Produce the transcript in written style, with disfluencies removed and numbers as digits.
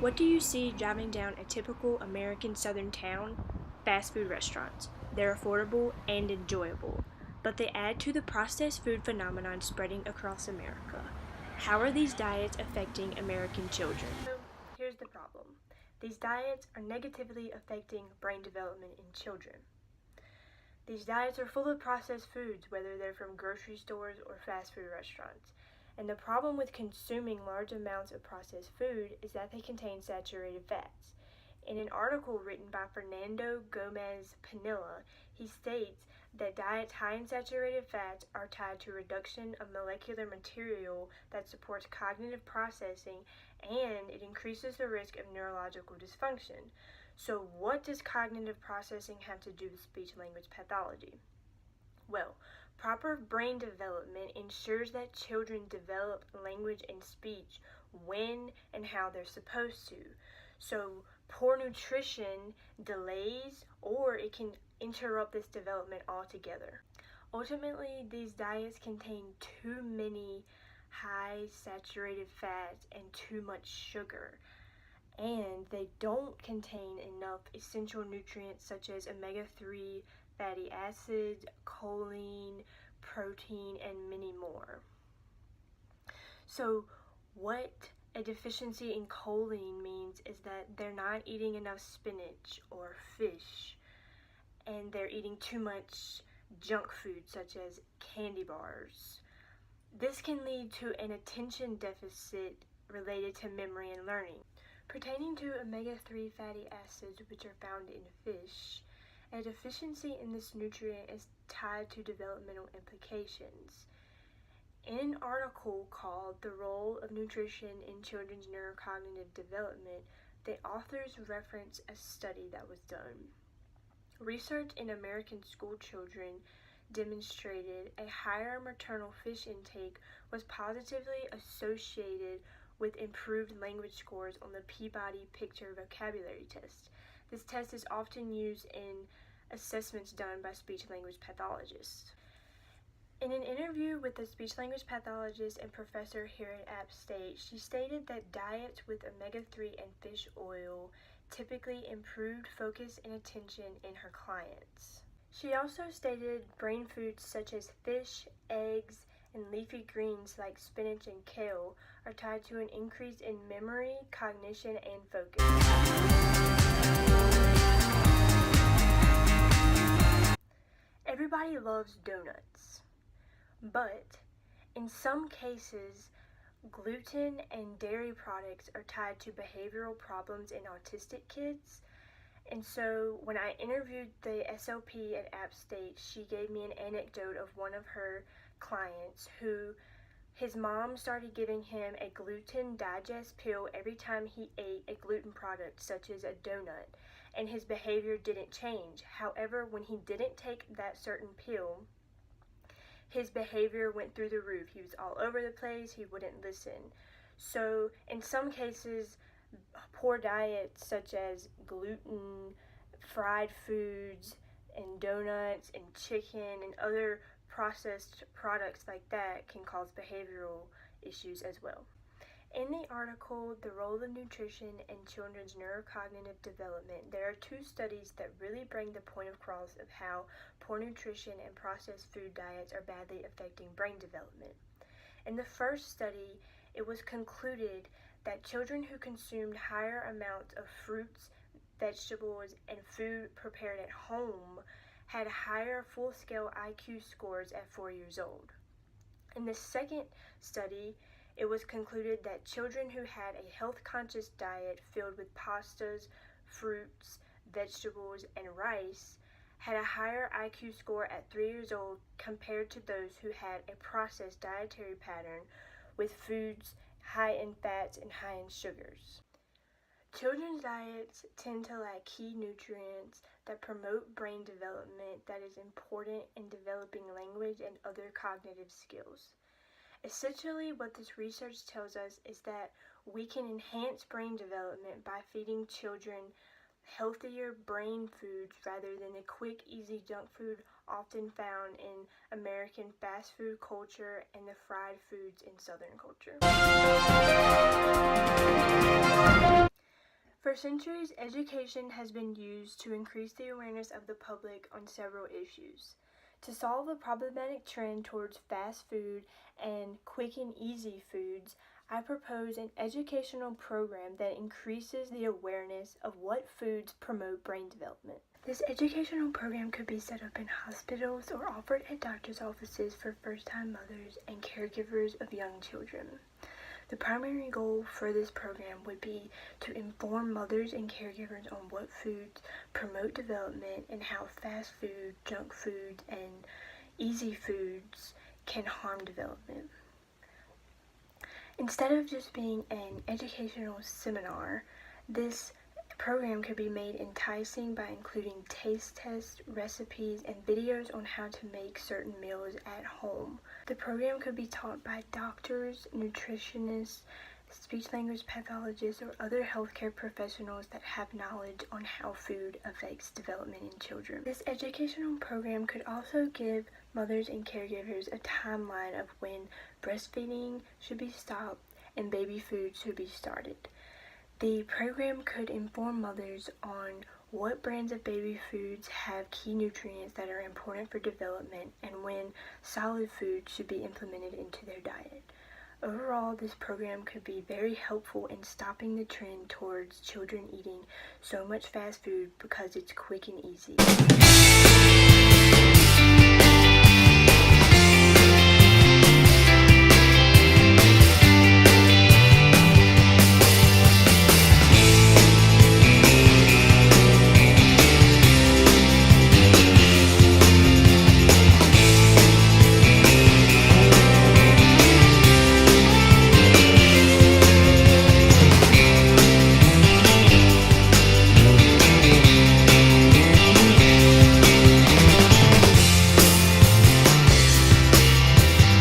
What do you see driving down a typical American southern town? Fast food restaurants. They're affordable and enjoyable, but they add to the processed food phenomenon spreading across America. How are these diets affecting American children? So, here's the problem. These diets are negatively affecting brain development in children. These diets are full of processed foods, whether they're from grocery stores or fast food restaurants. And the problem with consuming large amounts of processed food is that they contain saturated fats. In an article written by Fernando Gomez Pinilla, he states that diets high in saturated fats are tied to reduction of molecular material that supports cognitive processing, and it increases the risk of neurological dysfunction. So what does cognitive processing have to do with speech-language pathology? Well, proper brain development ensures that children develop language and speech when and how they're supposed to. So, poor nutrition delays or it can interrupt this development altogether. Ultimately, these diets contain too many high saturated fats and too much sugar, and they don't contain enough essential nutrients such as omega-3 fatty acids, choline, protein, and many more. So what a deficiency in choline means is that they're not eating enough spinach or fish, and they're eating too much junk food such as candy bars. This can lead to an attention deficit related to memory and learning. Pertaining to omega-3 fatty acids, which are found in fish, a deficiency in this nutrient is tied to developmental implications. In an article called The Role of Nutrition in Children's Neurocognitive Development, the authors reference a study that was done. Research in American school children demonstrated a higher maternal fish intake was positively associated with improved language scores on the Peabody Picture Vocabulary Test. This test is often used in assessments done by speech-language pathologists. In an interview with a speech-language pathologist and professor here at App State, she stated that diets with omega-3 and fish oil typically improved focus and attention in her clients. She also stated brain foods such as fish, eggs, and leafy greens like spinach and kale are tied to an increase in memory, cognition, and focus. Everybody loves donuts, but in some cases, gluten and dairy products are tied to behavioral problems in autistic kids. And so when I interviewed the SLP at App State, she gave me an anecdote of one of her clients who his mom started giving him a gluten digest pill every time he ate a gluten product such as a donut, and his behavior didn't change. However, when he didn't take that certain pill, his behavior went through the roof. He was all over the place, he wouldn't listen. So in some cases, poor diets such as gluten, fried foods, and donuts, and chicken, and other processed products like that can cause behavioral issues as well. In the article, The Role of Nutrition in Children's Neurocognitive Development, there are two studies that really bring the point across of how poor nutrition and processed food diets are badly affecting brain development. In the first study, it was concluded that children who consumed higher amounts of fruits, vegetables, and food prepared at home had higher full-scale IQ scores at 4 years old. In the second study, it was concluded that children who had a health-conscious diet filled with pastas, fruits, vegetables, and rice had a higher IQ score at 3 years old compared to those who had a processed dietary pattern with foods high in fats and high in sugars. Children's diets tend to lack key nutrients that promote brain development that is important in developing language and other cognitive skills. Essentially, what this research tells us is that we can enhance brain development by feeding children healthier brain foods rather than the quick, easy junk food often found in American fast food culture and the fried foods in Southern culture. For centuries, education has been used to increase the awareness of the public on several issues. To solve the problematic trend towards fast food and quick and easy foods, I propose an educational program that increases the awareness of what foods promote brain development. This educational program could be set up in hospitals or offered at doctor's offices for first-time mothers and caregivers of young children. The primary goal for this program would be to inform mothers and caregivers on what foods promote development and how fast food, junk food, and easy foods can harm development. Instead of just being an educational seminar, this program could be made enticing by including taste tests, recipes, and videos on how to make certain meals at home. The program could be taught by doctors, nutritionists, speech-language pathologists, or other healthcare professionals that have knowledge on how food affects development in children. This educational program could also give mothers and caregivers a timeline of when breastfeeding should be stopped and baby food should be started. The program could inform mothers on what brands of baby foods have key nutrients that are important for development and when solid food should be implemented into their diet. Overall, this program could be very helpful in stopping the trend towards children eating so much fast food because it's quick and easy.